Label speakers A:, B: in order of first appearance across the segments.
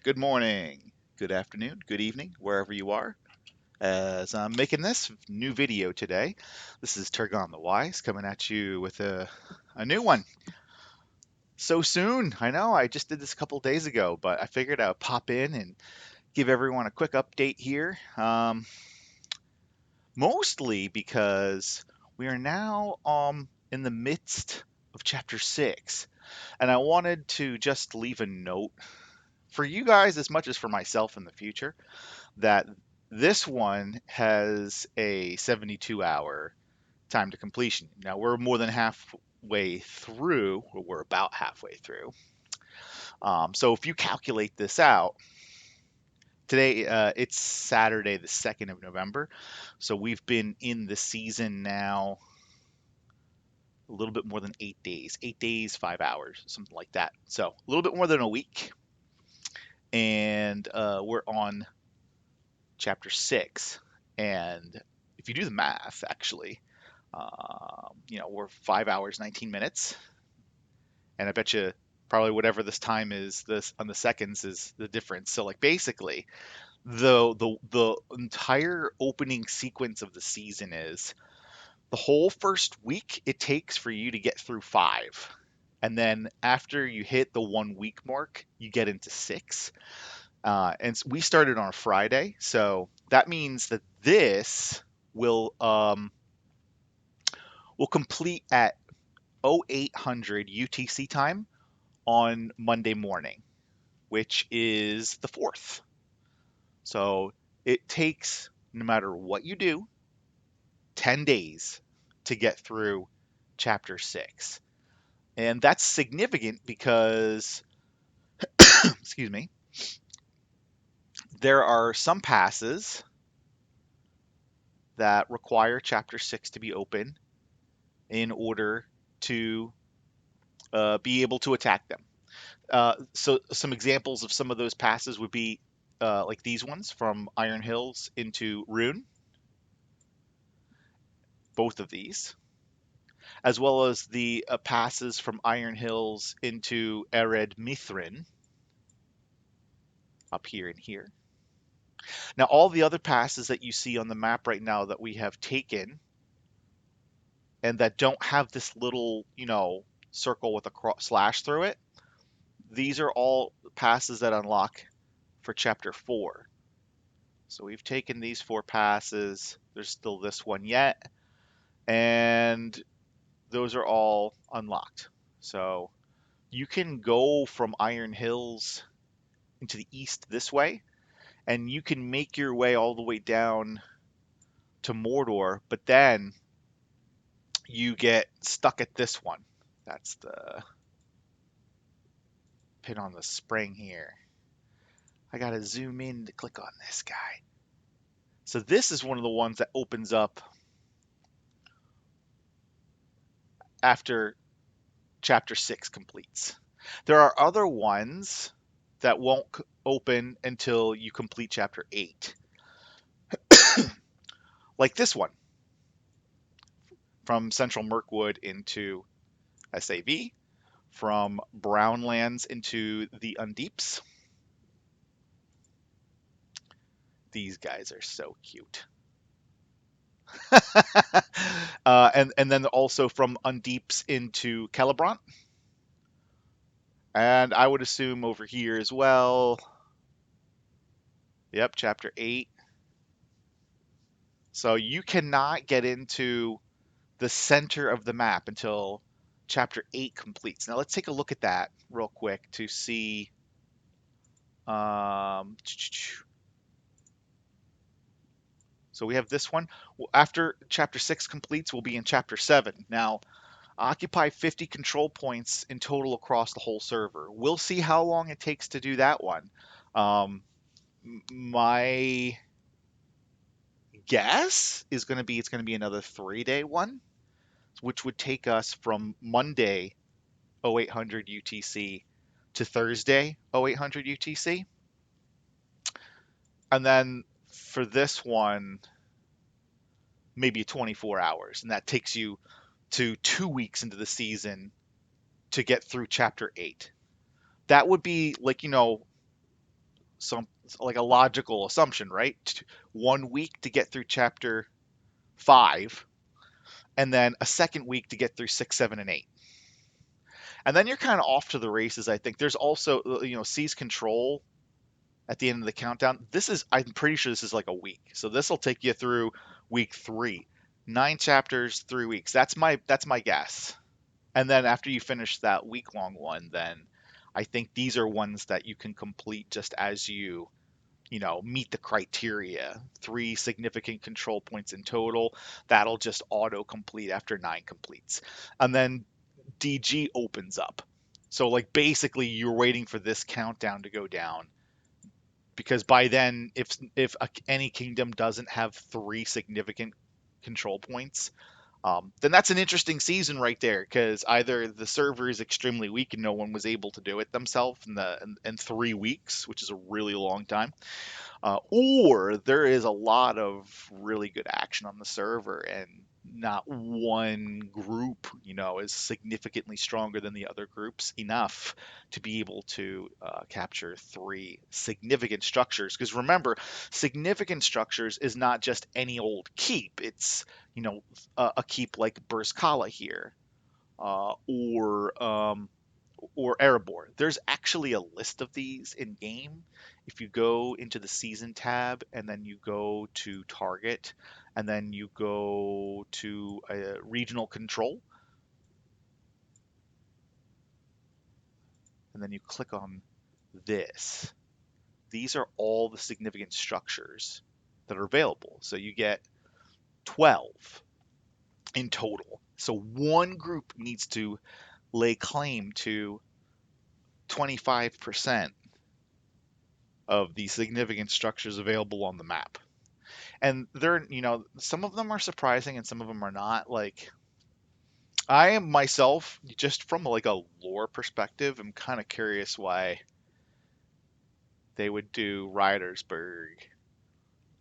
A: Good morning, good afternoon, good evening, wherever you are. As I'm making this new video today, this is Turgon the Wise coming at you with a new one. So soon, I know, I just did this a couple days ago, but I figured I would pop in and give everyone a quick update here. Mostly because we are now in the midst of chapter 6, and I wanted to just leave a note for you guys as much as for myself in the future that this one has a 72-hour time to completion. Now we're more than halfway through, or we're about halfway through. So if you calculate this out, today it's Saturday, the 2nd of November. So we've been in the season now a little bit more than 8 days, 8 days, 5 hours, something like that. So a little bit more than a week. And we're on chapter 6. And if you do the math, actually, we're 5 hours, 19 minutes. And I bet you probably whatever this time is this on the seconds is the difference. So like basically the entire opening sequence of the season is the whole first week it takes for you to get through 5. And then after you hit the 1 week mark, you get into 6. And we started on a Friday, so that means that this will complete at 0800 UTC time on Monday morning, which is the 4th. So it takes, no matter what you do, 10 days to get through chapter 6. And that's significant because, excuse me, there are some passes that require chapter 6 to be open in order to be able to attack them. So some examples of some of those passes would be like these ones from Iron Hills into Rune, both of these, as well as the passes from Iron Hills into Ered Mithrin, up here and here. Now, all the other passes that you see on the map right now that we have taken and that don't have this little, circle with a slash through it, these are all passes that unlock for chapter 4. So we've taken these 4 passes. There's still this one yet. And those are all unlocked. So you can go from Iron Hills into the east this way, and you can make your way all the way down to Mordor, but then you get stuck at this one. That's the pin on the spring here. I gotta zoom in to click on this guy. So this is one of the ones that opens up after chapter 6 completes. There are other ones that won't open until you complete chapter 8. Like this one, from Central Mirkwood into SAV, from Brownlands into the Undeeps. These guys are so cute. And then also from Undeeps into Celebrant. And I would assume over here as well. Yep, chapter 8. So you cannot get into the center of the map until chapter 8 completes. Now let's take a look at that real quick to see. So we have this one. After chapter 6 completes, we'll be in chapter 7. Now, occupy 50 control points in total across the whole server. We'll see how long it takes to do that one. My guess is going to be it's going to be another 3-day one, which would take us from Monday 0800 UTC to Thursday 0800 UTC. And then for this one, maybe 24 hours. And that takes you to 2 weeks into the season to get through chapter 8. That would be like, some like a logical assumption, right? 1 week to get through chapter 5, and then a second week to get through 6, 7, and 8. And then you're kind of off to the races. I think there's also seize control at the end of the countdown. I'm pretty sure this is like a week. So this will take you through week 3. 9 chapters, 3 weeks. That's my guess. And then after you finish that week long one, then I think these are ones that you can complete just as you meet the criteria. 3 significant control points in total. That'll just auto complete after 9 completes. And then DG opens up. So like basically you're waiting for this countdown to go down, because by then if any kingdom doesn't have 3 significant control points, then that's an interesting season right there, because either the server is extremely weak and no one was able to do it themselves in 3 weeks, which is a really long time, or there is a lot of really good action on the server, and not one group, is significantly stronger than the other groups enough to be able to capture 3 significant structures. Because remember, significant structures is not just any old keep. It's, a keep like Burskala here, or Erebor. There's actually a list of these in game. If you go into the season tab and then you go to target and then you go to regional control and then you click on this, these are all the significant structures that are available. So you get 12 in total. So one group needs to lay claim to 25% of the significant structures available on the map. And some of them are surprising and some of them are not. Like, I am myself, just from like a lore perspective, I'm kind of curious why they would do Rydersburg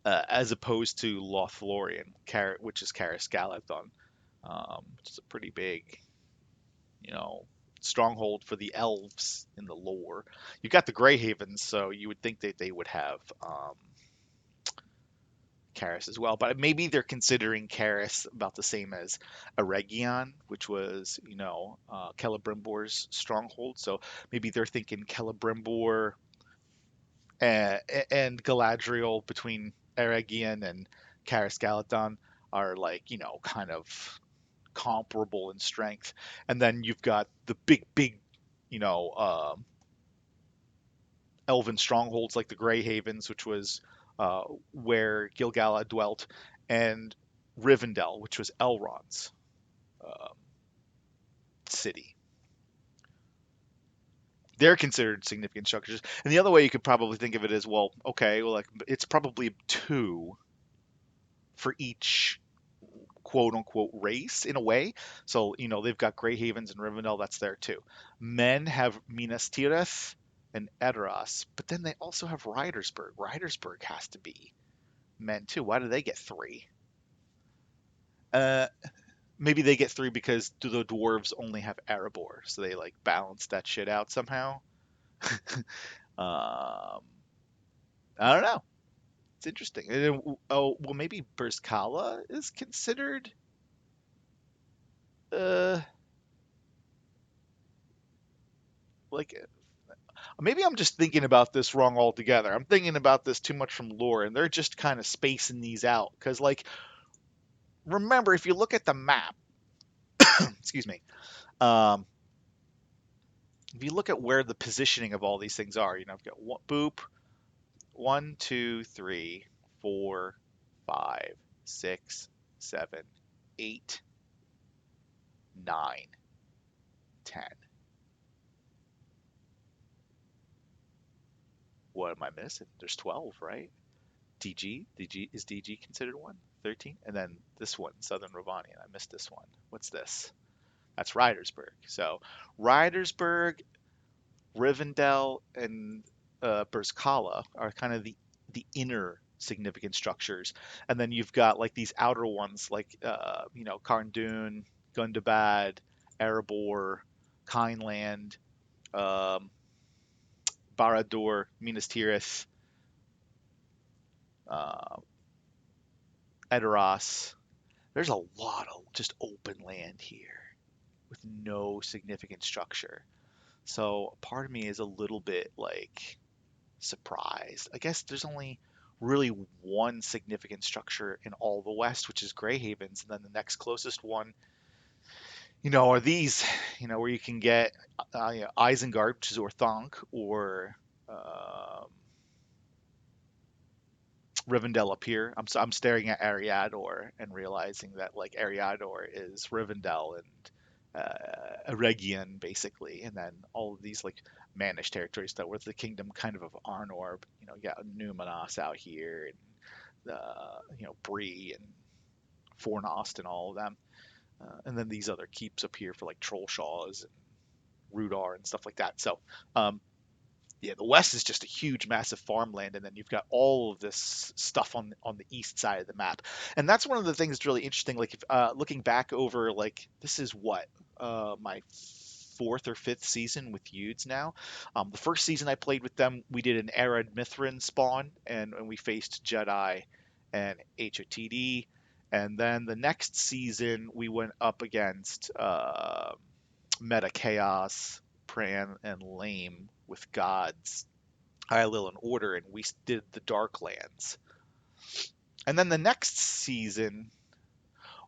A: as opposed to Lothlorien, which is Karis Galathon, which is a pretty big, you know, stronghold for the elves in the lore. You got the Greyhavens, so you would think that they would have Karis as well, but maybe they're considering Karis about the same as Eregion, which was, Celebrimbor's stronghold. So maybe they're thinking Celebrimbor and Galadriel between Eregion and Karis Galadon are like, kind of comparable in strength. And then you've got the big, you know, uh, elven strongholds like the Greyhavens, which was where Gilgalad dwelt, and Rivendell, which was Elrond's um, city. They're considered significant structures. And the other way you could probably think of it is, well, okay, well, like it's probably 2 for each quote unquote race in a way. So, they've got Greyhavens and Rivendell, that's there too. Men have Minas Tirith and Edoras, but then they also have Rydersburg. Rydersburg has to be men too. Why do they get 3? Uh, Maybe they get 3 because the dwarves only have Erebor, so they like balance that shit out somehow. Um, I don't know. It's interesting. Oh, well, maybe Berskala is considered. Uh, like maybe I'm just thinking about this wrong altogether. I'm thinking about this too much from lore, and they're just kind of spacing these out. Because, like, remember, if you look at the map, excuse me, um, if you look at where the positioning of all these things are, I've got boop, 1, 2, 3, 4, 5, 6, 7, 8, 9, 10. What am I missing? There's 12, right? DG considered one? 13? And then this one, Southern Ravanian. I missed this one. What's this? That's Rydersburg. So Rydersburg, Rivendell, and Berskala are kind of the inner significant structures, and then you've got like these outer ones like Carndun, Gundabad, Erebor, Kindland, um, Barad-dûr, Minas Tirith, uh, Edoras. There's a lot of just open land here with no significant structure. So part of me is a little bit like surprised. I guess there's only really one significant structure in all the West, which is Greyhaven's, and then the next closest one, are these, where you can get Isengard, which is Orthanc, or um, Rivendell up here. I'm staring at Ariador and realizing that like Ariador is Rivendell and Eregion basically, and then all of these like Manish territories that were the kingdom kind of Arnor. You got Numinos out here and Bree and Fornost and all of them, and then these other keeps up here for like Trollshaws and Rudar and stuff like that. So um, yeah, the west is just a huge, massive farmland, and then you've got all of this stuff on the east side of the map, and that's one of the things that's really interesting. Like, if, looking back over, like, this is what my fourth or fifth season with Yudes now. The first season I played with them, we did an Arad Mithrin spawn, and we faced Jedi and HOTD, and then the next season we went up against Meta Chaos, Pran, and Lame with gods, Hylill and Order, and we did the Darklands. And then the next season,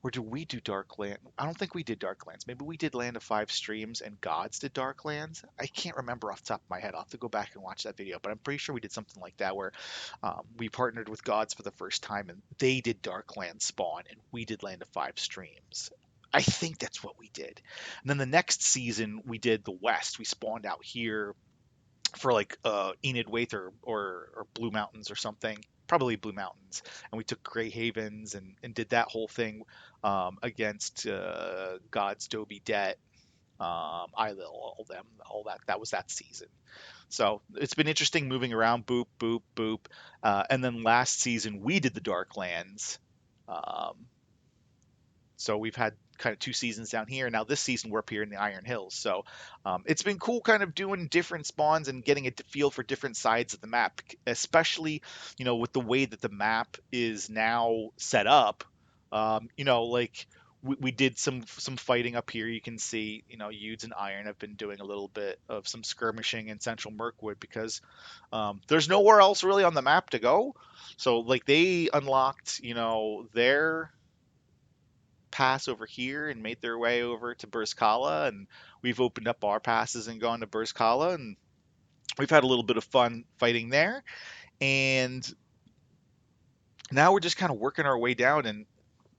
A: or did we do Darkland? I don't think we did Darklands. Maybe we did Land of Five Streams and Gods did Darklands. I can't remember off the top of my head. I'll have to go back and watch that video, but I'm pretty sure we did something like that where we partnered with Gods for the first time and they did Darkland spawn and we did Land of Five Streams. I think that's what we did. And then the next season we did the West. We spawned out here for like Enid Waith or Blue Mountains or something. Probably Blue Mountains, and we took Grey Havens and did that whole thing against God's Dobie Debt, Eilil, all them, all that. That was that season. So it's been interesting moving around, boop, boop, boop, and then last season we did the Darklands. Um, so we've had kind of two seasons down here. Now this season we're up here in the Iron Hills. So it's been cool kind of doing different spawns and getting a feel for different sides of the map, especially, with the way that the map is now set up. Like we did some fighting up here. You can see, Yudes and Iron have been doing a little bit of some skirmishing in Central Mirkwood because there's nowhere else really on the map to go. So like they unlocked, their pass over here and made their way over to Burskala, and we've opened up our passes and gone to Burskala, and we've had a little bit of fun fighting there. And now we're just kind of working our way down, and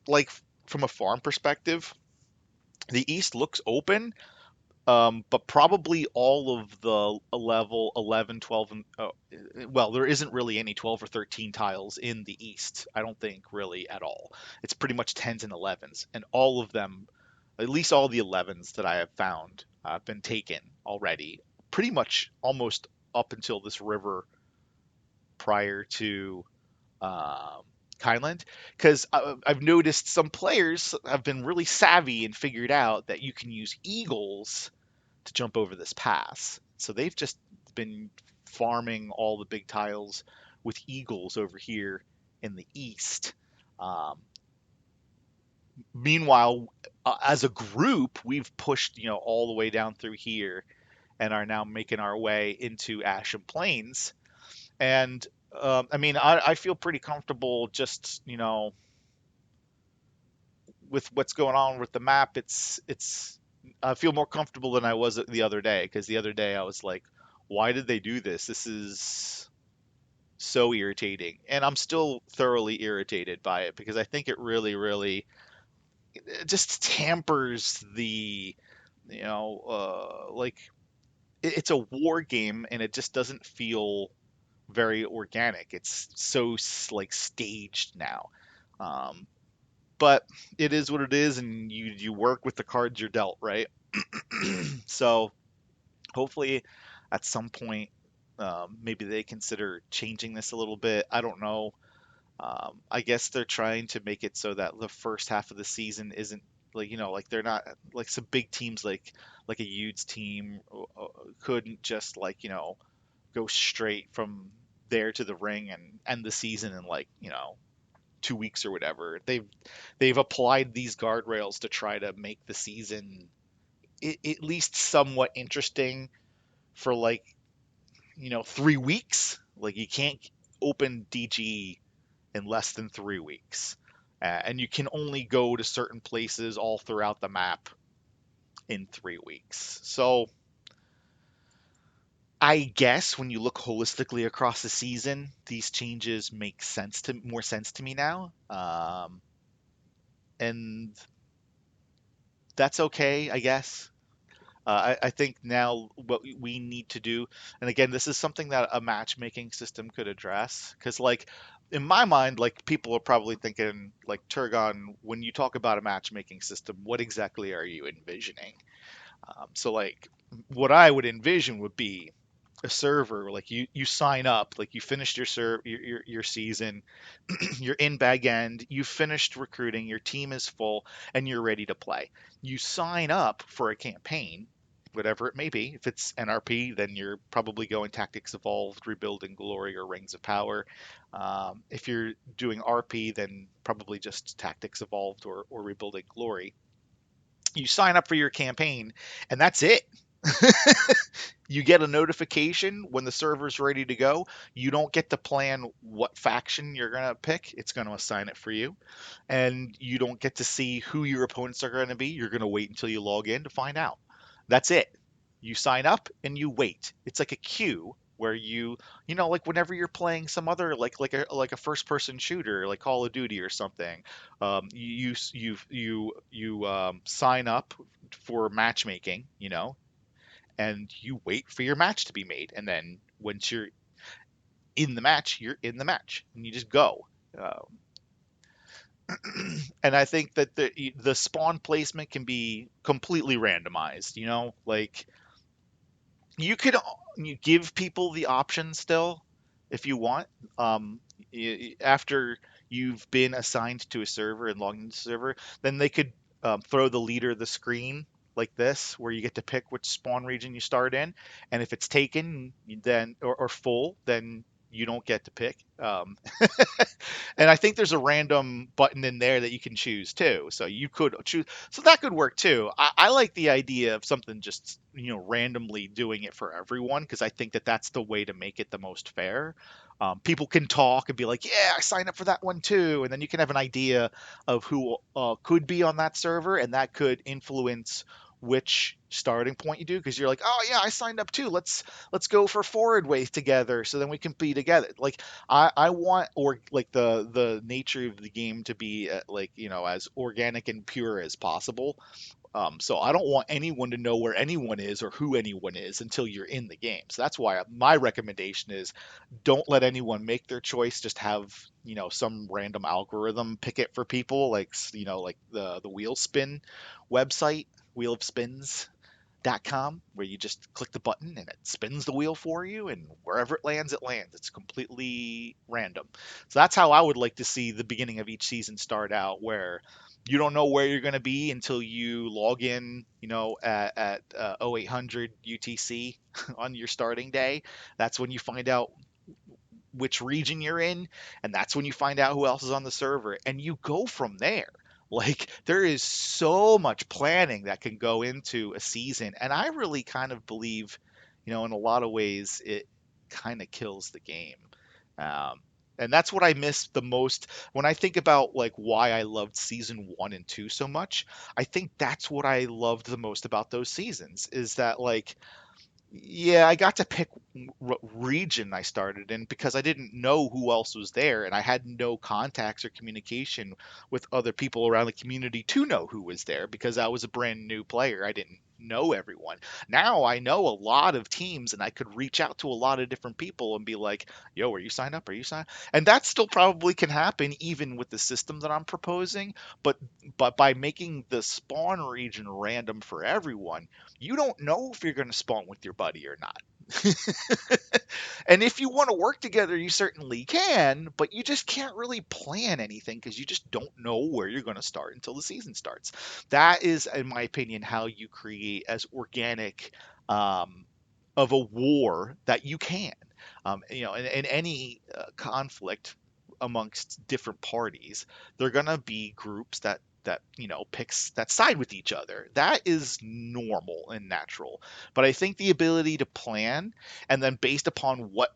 A: like from a farm perspective, the east looks open, but probably all of the level 11, 12, and well, there isn't really any 12 or 13 tiles in the east. I don't think really at all. It's pretty much 10s and 11s, and all of them, at least all the 11s that I have found, have been taken already. Pretty much almost up until this river prior to um, Kyneland, because I've noticed some players have been really savvy and figured out that you can use eagles to jump over this pass. So they've just been farming all the big tiles with eagles over here in the east. Um, Meanwhile, as a group, we've pushed all the way down through here and are now making our way into Ashen Plains. And I mean, I feel pretty comfortable just with what's going on with the map. It's I feel more comfortable than I was the other day, because the other day I was like, why did they do this? This is so irritating. And I'm still thoroughly irritated by it because I think it really, really it just tampers the, like it's a war game and it just doesn't feel very organic. It's so like staged now. Um, but it is what it is, and you work with the cards you're dealt, right? So hopefully at some point maybe they consider changing this a little bit. I don't know. I guess they're trying to make it so that the first half of the season isn't like like they're not like some big teams like a Utes team couldn't just like go straight from there to the ring and end the season in like 2 weeks or whatever. They've applied these guardrails to try to make the season at least somewhat interesting for like 3 weeks. Like you can't open DG in less than 3 weeks. And you can only go to certain places all throughout the map in 3 weeks. So I guess when you look holistically across the season, these changes make more sense to me now, and that's okay, I guess. I think now what we need to do, and again, this is something that a matchmaking system could address, because like in my mind, like people are probably thinking like Turgon, when you talk about a matchmaking system, what exactly are you envisioning? So like what I would envision would be a server like you sign up, like you finished your season, you're in bag end, you've finished recruiting, your team is full, and you're ready to play. You sign up for a campaign, whatever it may be. If it's NRP, then you're probably going Tactics Evolved, Rebuilding Glory, or Rings of Power. If you're doing RP, then probably just Tactics Evolved or Rebuilding Glory. You sign up for your campaign, and that's it. You get a notification when the server's ready to go. You don't get to plan what faction you're going to pick. It's going to assign it for you. And you don't get to see who your opponents are going to be. You're going to wait until you log in to find out. That's it. You sign up and you wait. It's like a queue where like whenever you're playing some other like a first person shooter like Call of Duty or something, you sign up for matchmaking, and you wait for your match to be made. And then once you're in the match, you're in the match, and you just go. Uh, and I think that the spawn placement can be completely randomized. Like you could you give people the option still if you want. Um, After you've been assigned to a server and logged into the server, then they could throw the leader the screen like this, where you get to pick which spawn region you start in, and if it's taken, then or full, then you don't get to pick. And I think there's a random button in there that you can choose too. So you could choose. So that could work too. I like the idea of something just, randomly doing it for everyone, because I think that that's the way to make it the most fair. People can talk and be like, yeah, I signed up for that one too. And then you can have an idea of who could be on that server, and that could influence which starting point you do, because you're like, oh yeah, I signed up too, let's go for forward wave together, so then we can be together. Like I want, or like the nature of the game to be like as organic and pure as possible. So I don't want anyone to know where anyone is or who anyone is until you're in the game. So that's why my recommendation is don't let anyone make their choice. Just have some random algorithm pick it for people, like like the wheel spin website, wheel of spins.com, where you just click the button and it spins the wheel for you, and wherever it lands, it lands. It's completely random. So that's how I would like to see the beginning of each season start out, where you don't know where you're going to be until you log in, at 0800 UTC on your starting day. That's when you find out which region you're in, and that's when you find out who else is on the server, and you go from there. Like there is so much planning that can go into a season, and I really kind of believe, in a lot of ways, it kind of kills the game. Um, and that's what I miss the most when I think about like why I loved season 1 and 2 so much. I think that's what I loved the most about those seasons, is that like, yeah, I got to pick what region I started in, because I didn't know who else was there, and I had no contacts or communication with other people around the community to know who was there, because I was a brand new player. I didn't know everyone. Now I know a lot of teams, and I could reach out to a lot of different people and be like, "Yo, are you signed up? Are you signed?" And that still probably can happen even with the system that I'm proposing, but by making the spawn region random for everyone, you don't know if you're going to spawn with your buddy or not. And if you want to work together, you certainly can, but you just can't really plan anything, because you just don't know where you're going to start until the season starts. That is, in my opinion, how you create as organic um, of a war that you can. In any conflict amongst different parties, there are gonna be groups that picks that side with each other. That is normal and natural. But I think the ability to plan, and then based upon what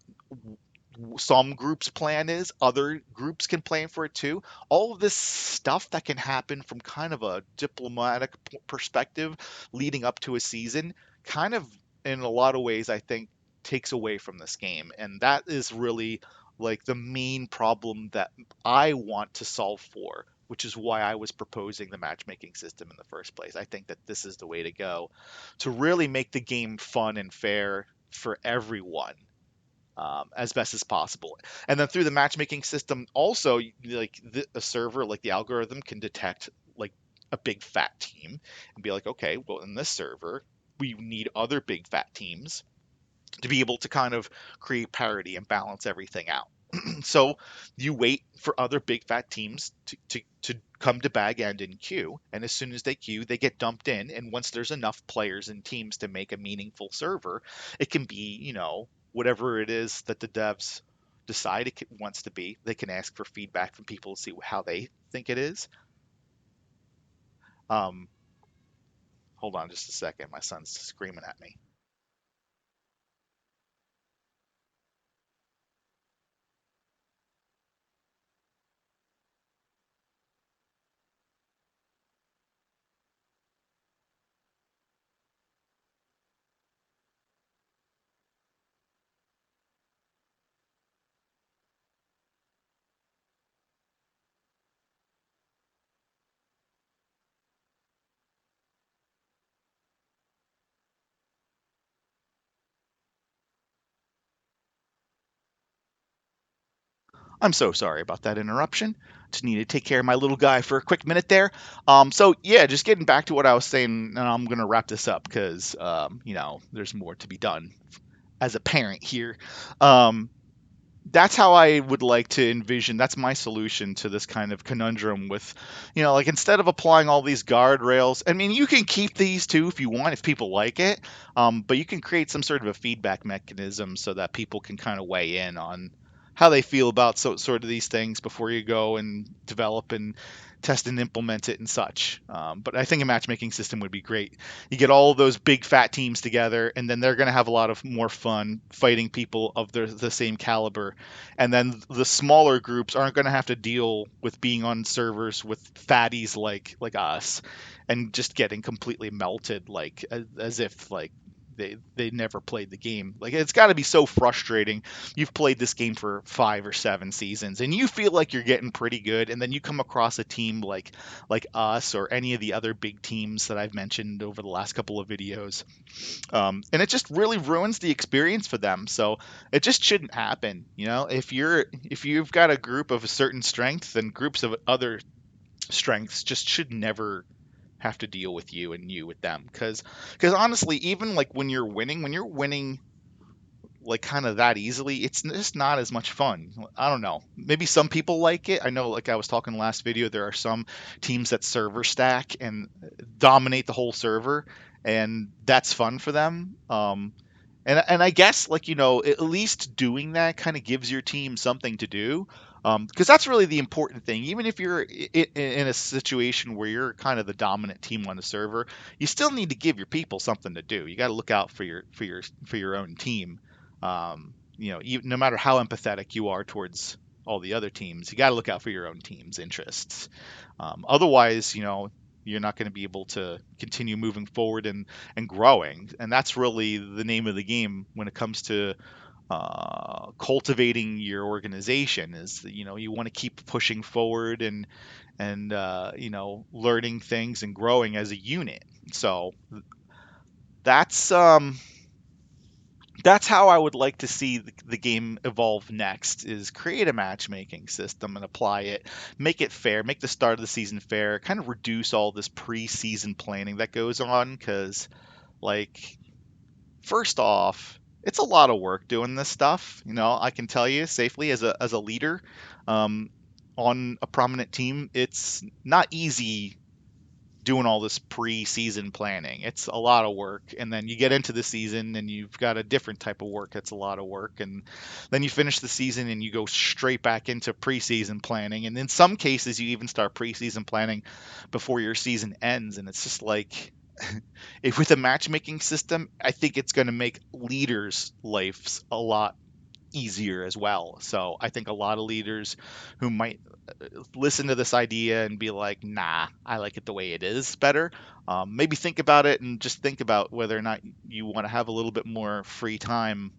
A: some groups plan is, other groups can plan for it too. All of this stuff that can happen from kind of a diplomatic perspective leading up to a season, kind of in a lot of ways, I think takes away from this game. And that is really like the main problem that I want to solve for, which is why I was proposing the matchmaking system in the first place. I think that this is the way to go to really make the game fun and fair for everyone, as best as possible. And then through the matchmaking system, also like a server, like the algorithm can detect like a big fat team and be like, okay, well in this server we need other big fat teams to be able to kind of create parity and balance everything out. So you wait for other big fat teams to come to bag and in queue, and as soon as they queue, they get dumped in. And once there's enough players and teams to make a meaningful server, it can be, whatever it is that the devs decide it wants to be. They can ask for feedback from people to see how they think it is. Um, Hold on just a second. My son's screaming at me. I'm so sorry about that interruption. Just need to take care of my little guy for a quick minute there. So yeah, just getting back to what I was saying, and I'm gonna wrap this up because there's more to be done as a parent here. Um, that's how I would like to envision. That's my solution to this kind of conundrum with, like instead of applying all these guardrails, I mean, you can keep these too if you want, if people like it, but you can create some sort of a feedback mechanism so that people can kind of weigh in on how they feel about sort of these things before you go and develop and test and implement it and such. But I think a matchmaking system would be great. You get all of those big fat teams together, and then they're going to have a lot of more fun fighting people of the same caliber. And then the smaller groups aren't going to have to deal with being on servers with fatties like us, and just getting completely melted, like as if like they never played the game. Like it's got to be so frustrating. You've played this game for 5 or 7 seasons, and you feel like you're getting pretty good, and then you come across a team like us or any of the other big teams that I've mentioned over the last couple of videos, and it just really ruins the experience for them. So it just shouldn't happen. If you've got a group of a certain strength, then groups of other strengths just should never have to deal with you and you with them, because honestly, even like when you're winning like kind of that easily, it's just not as much fun. I don't know. Maybe some people like it. I know, like I was talking last video, there are some teams that server stack and dominate the whole server, and that's fun for them. And I guess like at least doing that kind of gives your team something to do. Because that's really the important thing. Even if you're in a situation where you're kind of the dominant team on the server, you still need to give your people something to do. You got to look out for your own team. No matter how empathetic you are towards all the other teams, you got to look out for your own team's interests. Otherwise, you're not going to be able to continue moving forward and growing. And that's really the name of the game when it comes to cultivating your organization. Is you want to keep pushing forward and learning things and growing as a unit. So that's um that's how I would like to see the game evolve next, is create a matchmaking system and apply it, make it fair, make the start of the season fair, kind of reduce all this preseason planning that goes on. Because like, first off, it's a lot of work doing this stuff. I can tell you safely, as a leader, um, on a prominent team, it's not easy doing all this pre-season planning. It's a lot of work, and then you get into the season and you've got a different type of work that's a lot of work, and then you finish the season and you go straight back into preseason planning, and in some cases you even start preseason planning before your season ends, and it's just like if with a matchmaking system, I think it's going to make leaders' lives a lot easier as well. So I think a lot of leaders who might listen to this idea and be like, nah, I like it the way it is better. Maybe think about it and just think about whether or not you want to have a little bit more free time,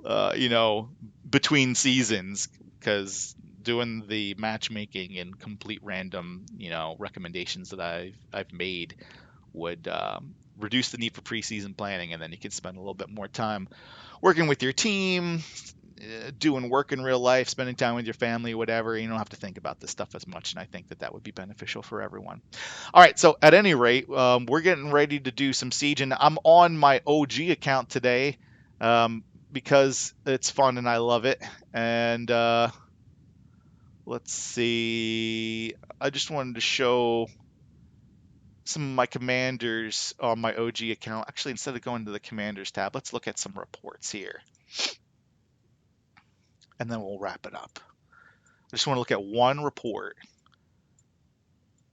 A: you know, between seasons, because doing the matchmaking and complete random, recommendations that I've made would reduce the need for preseason planning, and then you can spend a little bit more time working with your team, doing work in real life, spending time with your family, whatever. You don't have to think about this stuff as much, and I think that that would be beneficial for everyone. All right, so at any rate, we're getting ready to do some siege, and I'm on my OG account today because it's fun and I love it. And let's see, I just wanted to show some of my commanders on my OG account. Actually, instead of going to the commanders tab, let's look at some reports here, and then we'll wrap it up. I just want to look at one report,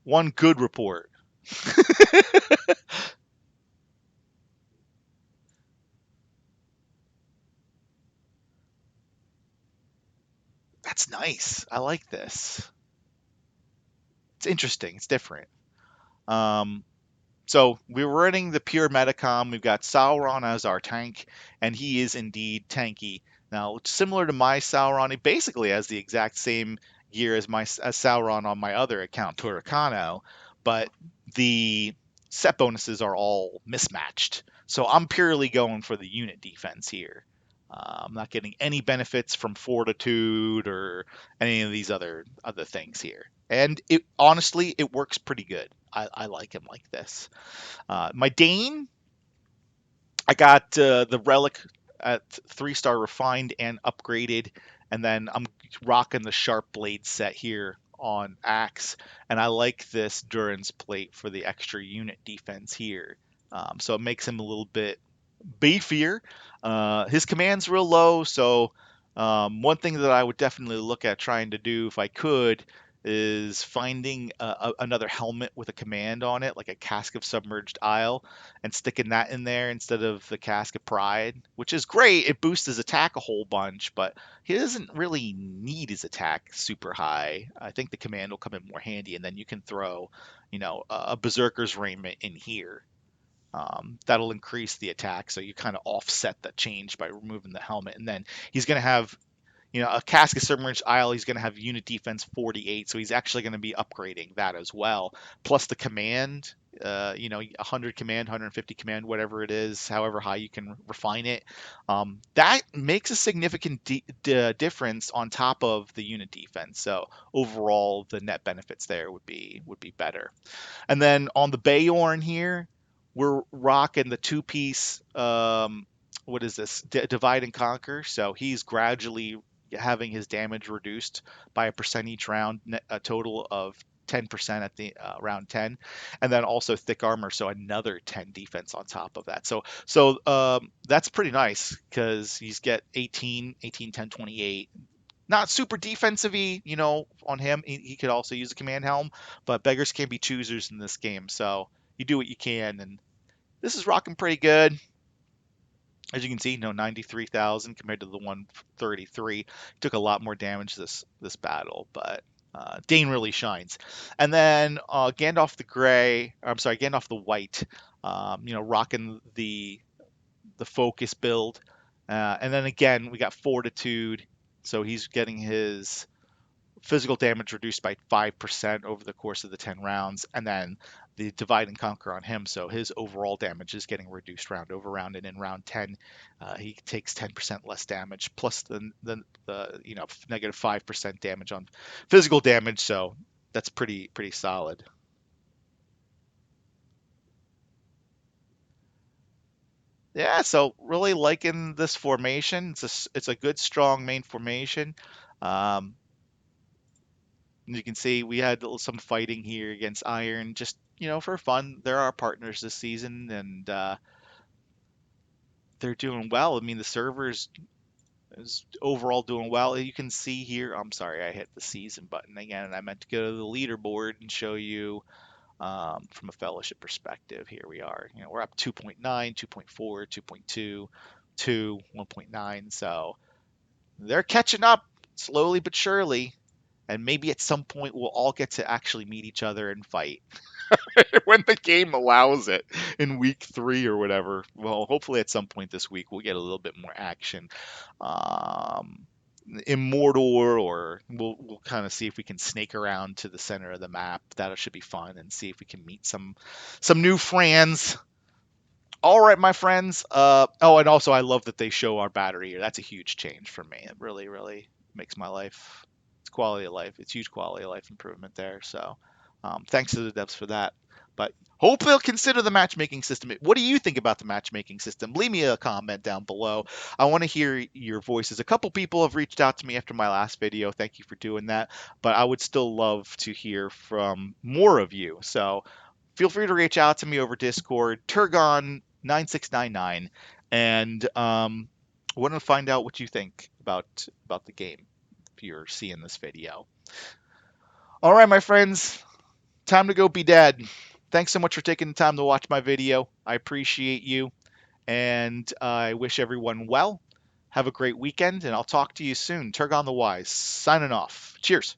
A: one good report. That's nice. I like this. It's interesting. It's different. Um, So we're running the pure Metacom. We've got Sauron as our tank, and he is indeed tanky. Now, similar to my Sauron, he basically has the exact same gear as Sauron on my other account, Turcano, but the set bonuses are all mismatched. So I'm purely going for the unit defense here. I'm not getting any benefits from fortitude or any of these other things here. And it honestly, it works pretty good. I like him like this. My Dane, I got the relic at 3-star refined and upgraded, and then I'm rocking the sharp blade set here on axe, and I like this Duran's plate for the extra unit defense here. So it makes him a little bit beefier. His command's real low, so one thing that I would definitely look at trying to do if I could is finding another helmet with a command on it, like a Cask of Submerged Isle, and sticking that in there instead of the Cask of Pride, which is great. It boosts his attack a whole bunch, but he doesn't really need his attack super high. I think the command will come in more handy, and then you can throw, a Berserker's Raiment in here. That'll increase the attack, so you kind of offset that change by removing the helmet. And then he's going to have, a Cask of Submerged Isle, he's going to have unit defense 48, so he's actually going to be upgrading that as well. Plus the command, 100 command, 150 command, whatever it is, however high you can refine it. That makes a significant difference on top of the unit defense. So overall, the net benefits there would be better. And then on the Bayorn here, we're rocking the two-piece. What is this? Divide and conquer. So he's gradually having his damage reduced by a percent each round, a total of 10% at the round 10, and then also thick armor, so another 10 defense on top of that. So that's pretty nice because he's get 18, 18, 10, 28. Not super defensive-y, on him. He could also use a command helm, but beggars can't be choosers in this game. So you do what you can, and this is rocking pretty good. As you can see, 93,000 compared to the 133. Took a lot more damage this battle, but Dane really shines. And then Gandalf the Gray, I'm sorry, Gandalf the White, rocking the focus build. And then again, we got Fortitude, so he's getting his physical damage reduced by 5% over the course of the 10 rounds, and then the divide and conquer on him, so his overall damage is getting reduced round over round, and in round 10 he takes 10% less damage plus the negative 5% damage on physical damage, so that's pretty solid. Yeah, so really liking this formation. It's a good strong main formation. um, And you can see we had some fighting here against Iron, just for fun. They're our partners this season, and they're doing well. I mean, the servers is overall doing well. You can see here. I'm sorry, I hit the season button again, and I meant to go to the leaderboard and show you from a fellowship perspective. Here we are. We're up 2.9, 2.4, 2.2, 2, 1.9. So they're catching up slowly but surely. And maybe at some point we'll all get to actually meet each other and fight when the game allows it in week 3 or whatever. Well, hopefully at some point this week we'll get a little bit more action. Um, Immortal, or we'll kind of see if we can snake around to the center of the map. That should be fun, and see if we can meet some new friends. All right, my friends. Oh, and also I love that they show our battery here. That's a huge change for me. It really, really makes my life, it's quality of life. It's huge quality of life improvement there. So, thanks to the devs for that. But hope they'll consider the matchmaking system. What do you think about the matchmaking system? Leave me a comment down below. I want to hear your voices. A couple people have reached out to me after my last video. Thank you for doing that. But I would still love to hear from more of you. So feel free to reach out to me over Discord, Turgon9699, and I want to find out what you think about the game if you're seeing this video. All right, my friends, time to go be dead. Thanks so much for taking the time to watch my video. I appreciate you, and I wish everyone well. Have a great weekend, and I'll talk to you soon. Turgon the Wise, signing off. Cheers.